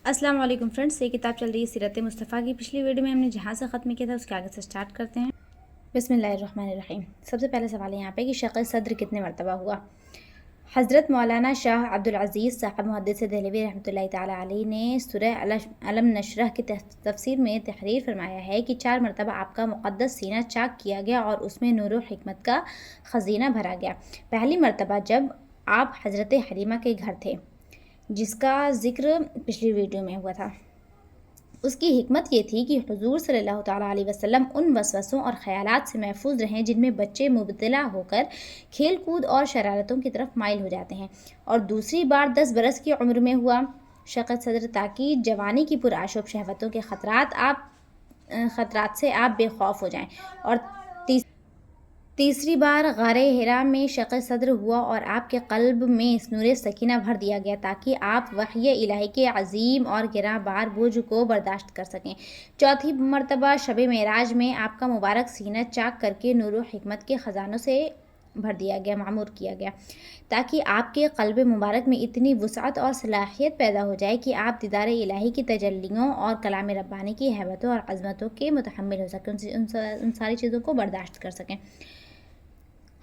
अस्सलाम वालेकुम फ्रेंड्स, ये किताब चल रही है सीरत मुस्तफ़ा की। पिछली वीडियो में हमने जहाँ से ख़त्म किया था उसके आगे से स्टार्ट करते हैं। बिस्मिल्लाहिर्रहमानिर्रहीम। सबसे पहले सवाल है यहाँ पे कि शक़ सद्र कितने मरतबा हुआ। हज़रत मौलाना शाह अब्दुल अज़ीज़ साहब मुहद्दिस देहलवी रहमतुल्लाहि ताला अलैह ने सूरह अलम नशरह की तफसीर में तहरीर फरमाया है कि 4 मरतबा आपका मुक़द्दस सीना चाक किया गया और उसमें नूर व हिकमत का ख़ज़ीना भरा गया। पहली मरतबा जब आप हज़रत हलीमा के घर थे, जिसका ज़िक्र पिछली वीडियो में हुआ था, उसकी हिकमत ये थी कि हुजूर सल्लल्लाहु ताला अलैहि वसल्लम उन वसवसों और ख़यालात से महफूज रहें जिनमें बच्चे मुब्तला होकर खेल कूद और शरारतों की तरफ माइल हो जाते हैं। और दूसरी बार 10 बरस की उम्र में हुआ शक़ सद्र ताकि जवानी की पुरआशुब शहवतों के ख़तरात से आप बेखौफ हो जाएं। और तीसरी बार गारे हिरा में शक़ सद्र हुआ और आपके क़ल्ब में नूर सकीना भर दिया गया ताकि आप वही इलाही के अजीम और गिरां बार बोझ को बर्दाश्त कर सकें। चौथी मरतबा शब मेराज में आपका मुबारक सीना चाक करके नूर व हिकमत के ख़जानों से भर दिया गया, मामूर किया गया, ताकि आपके क़ल्ब मुबारक में इतनी वुसअत और सलाहियत पैदा हो जाए कि आप दीदार इलाही की तजल्लियों और कलाम रब्बानी की हैबतों और अज़मतों के मुतहम्मिल हो सकें, उन सारी चीज़ों को बर्दाश्त कर सकें।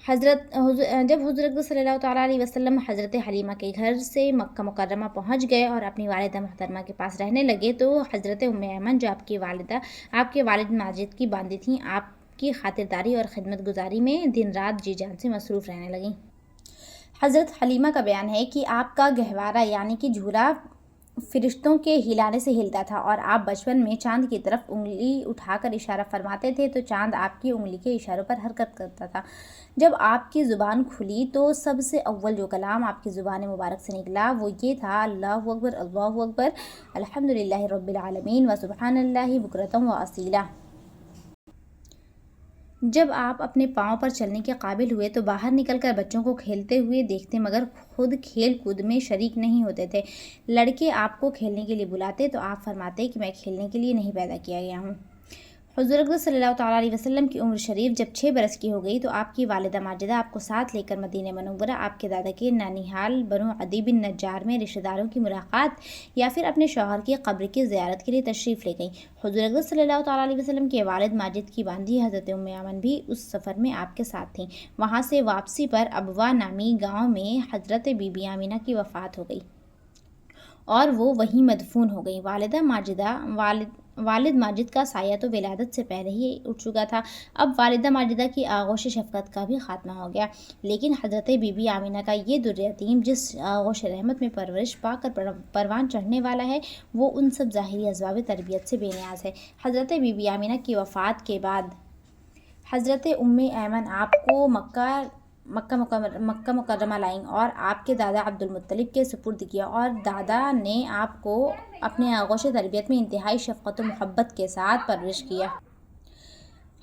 जब हुज़ूर सल्लल्लाहु ताला अलैहि वसल्लम हज़रत हलीमा के घर से मक्का मुकर्रमा पहुँच गए और अपनी वालिदा मोहतरमा के पास रहने लगे, तो हज़रत उम्मे ऐमन, जो आपके वालिद माजिद की बांदी थीं, आपकी खातिरदारी और खिदमत गुजारी में दिन रात जी जान से मसरूफ़ रहने लगीं। हज़रत हलीमा का बयान है कि आपका गहवारा यानी कि झूला फरिश्तों के हिलाने से हिलता था और आप बचपन में चाँद की तरफ उंगली उठाकर इशारा फरमाते थे तो चाँद आपकी उंगली के इशारों पर हरकत करता था। जब आपकी ज़ुबान खुली तो सबसे अव्वल जो कलाम आपकी ज़ुबान मुबारक से निकला वो ये था, अल्लाहु अकबर, अल्हम्दुलिल्लाहि रब्बिल आलमीन व सुब्हानल्लाहि बुकरतम व असीला। जब आप अपने पाँव पर चलने के काबिल हुए तो बाहर निकलकर बच्चों को खेलते हुए देखते, मगर खुद खेल कूद में शरीक नहीं होते थे। लड़के आपको खेलने के लिए बुलाते तो आप फरमाते कि मैं खेलने के लिए नहीं पैदा किया गया हूँ। हुज़ूर सल्लल्लाहु ताला अलैहि वसल्लम की उम्र शरीफ जब 6 बरस की हो गई तो आपकी वालिदा माजिदा आपको साथ लेकर मदीना मुनव्वरा आपके दादा के नानिहाल बनु अदी बिन नज्जार में रिश्तेदारों की मुलाकात या फिर अपने शौहर की कब्र की ज़ियारत के लिए तशरीफ़ ले गई। हुज़ूर सल्लल्लाहु ताला अलैहि वसल्लम के वालिद माजिद की बांदी हज़रत उम्मे ऐमन भी उस सफ़र में आपके साथ थीं। वहाँ से वापसी पर अबवा नामी गाँव में हज़रत बीबी आमिना की वफ़ात हो गई और वो वहीं मदफून हो गई। वालिद माजिद का साया तो विलादत से पहले ही उठ चुका था। अब वालिदा माजिदा की आगोश शफ़क़त का भी ख़ात्मा हो गया, लेकिन हज़रत बीबी आमिना का ये दुर्यतीम जिस आगोश रहमत में परवरिश पाकर परवान चढ़ने वाला है, वो उन सब ज़ाहिरी असबाब तरबियत से बेनियाज़ है। हज़रत बीबी आमिना की वफ़ात के बाद हज़रत उम्मे ऐमन आपको मक्का मुकर्रमा लाईं और आपके दादा अब्दुल मुत्तलिब के सुपुर्द किया और दादा ने आपको अपने आगोश तरबियत में इंतहाई शफ़क़त व मोहब्बत के साथ परवरिश किया।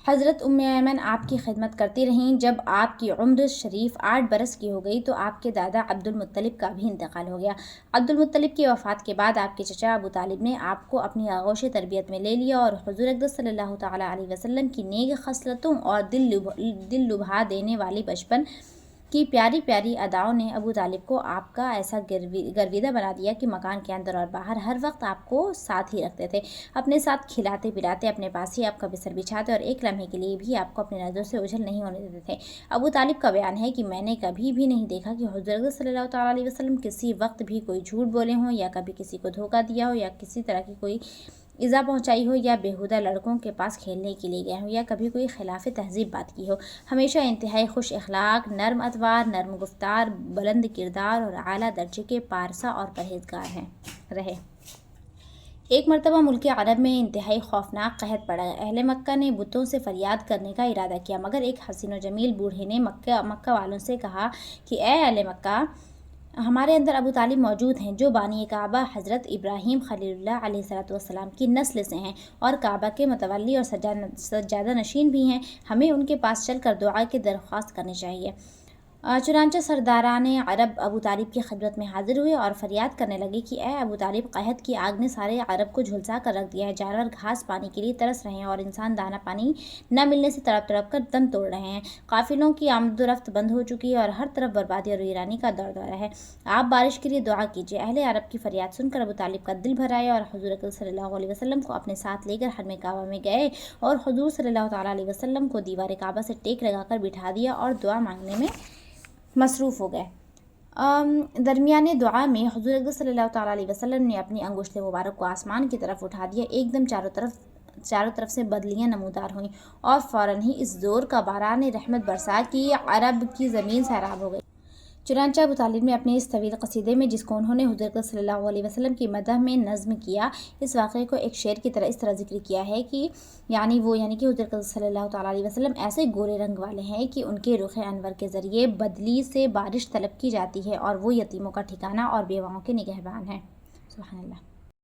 हज़रत उम्मे ऐमन आपकी खिदमत करती रहीं। जब आपकी उम्र शरीफ 8 बरस की हो गई तो आपके दादा अब्दुल मुत्तलिब का भी इंतकाल हो गया। अब्दुल मुत्तलिब की वफ़ात के बाद आपके चचा अबू तालिब ने आपको अपनी आगोश तरबियत में ले लिया और हुज़ूर सल्लल्लाहु ताला अलैहि वसल्लम की नेक खसलतों और दिल लुभा देने वाली बचपन की प्यारी प्यारी अदाओं ने अबू तालिब को आपका ऐसा गर्विदा बना दिया कि मकान के अंदर और बाहर हर वक्त आपको साथ ही रखते थे, अपने साथ खिलाते पिलाते, अपने पास ही आपका बिस्तर बिछाते और एक लम्हे के लिए भी आपको अपनी नज़रों से ओझल नहीं होने देते थे। अबू तालिब का बयान है कि मैंने कभी भी नहीं देखा कि हुज़ूर सल्लल्लाहु ताला अलैहि वसल्लम किसी वक्त भी कोई झूठ बोले हों या कभी किसी को धोखा दिया हो या किसी तरह की कोई इज़ा पहुंचाई हो या बेहुदा लड़कों के पास खेलने के लिए गए हो या कभी कोई खिलाफ तहजीब बात की हो। हमेशा इंतहाई खुश अखलाक, नर्म अतवार, नर्म गुफ्तार, बुलंद किरदार और आला दर्जे के पारसा और परहेजगार रहे। एक मरतबा मुल्क अरब में इंतहाई खौफनाक कहत पड़ा। अहले मक्का ने बुतों से फरियाद करने का इरादा किया, मगर एक हसीन व जमील बूढ़े ने मक्का वालों से कहा कि ए अहले मक्का, हमारे अंदर अबू तालिब मौजूद हैं जो बानी काबा हज़रत इब्राहीम खलीलुल्लाह अलैहिस्सलाम की नस्ल से हैं और काबा के मतवल्ली और सज्जादा नशीन भी हैं। हमें उनके पास चल कर दुआ की दरख्वास्त करनी चाहिए। चुनांचे सरदारान अरब अबू तालिब की खिदमत में हाजिर हुए और फरियाद करने लगे कि ए अबू तालिब, कहत की आग ने सारे अरब को झुलसा कर रख दिया है। जानवर घास पानी के लिए तरस रहे हैं और इंसान दाना पानी न मिलने से तड़प तड़प कर दम तोड़ रहे हैं। काफिलों की आमदोरफ्त बंद हो चुकी है और हर तरफ बर्बादी और वीरानी का दौर दौरा है। आप बारिश के लिए दुआ कीजिए। अहले अरब की फरियाद सुनकर अबू तालिब का दिल भर आया और हुजूर अकरम सल्लल्लाहु अलैहि वसल्लम को अपने साथ लेकर हरम काबा में गए और हुजूर सल्लल्लाहु तआला अलैहि वसल्लम को दीवार काबा से टेक लगाकर बिठा दिया और दुआ मांगने में मसरूफ़ हो गए। दरमियाने दुआ में हुजूर अकरम सल्लल्लाहु तआला अलैहि वसल्लम ने अपनी अंगुश्त मुबारक को आसमान की तरफ उठा दिया। एकदम चारों तरफ से बदलियाँ नमूदार हुईं और फ़ौरन ही इस ज़ोर का बारान रहमत बरसा कि अरब की ज़मीन सैराब हो गई। चुनांचे अबू तालिब ने अपने इस तवील क़सीदे में, जिसको उन्होंने हुज़ूर अकरम सल्लल्लाहु अलैहि वसल्लम की मदह में नज़्म किया, इस वाक़े को एक शेर की तरह इस तरह ज़िक्र किया है कि यानी कि हुज़ूर अकरम सल्लल्लाहु तआला अलैहि वसल्लम ऐसे गोरे रंग वाले हैं कि उनके रुख़ अनवर के ज़रिए बदली से बारिश तलब की जाती है और वो यतीमों का ठिकाना और बेवाओं के निगहबान हैं। सुभान अल्लाह।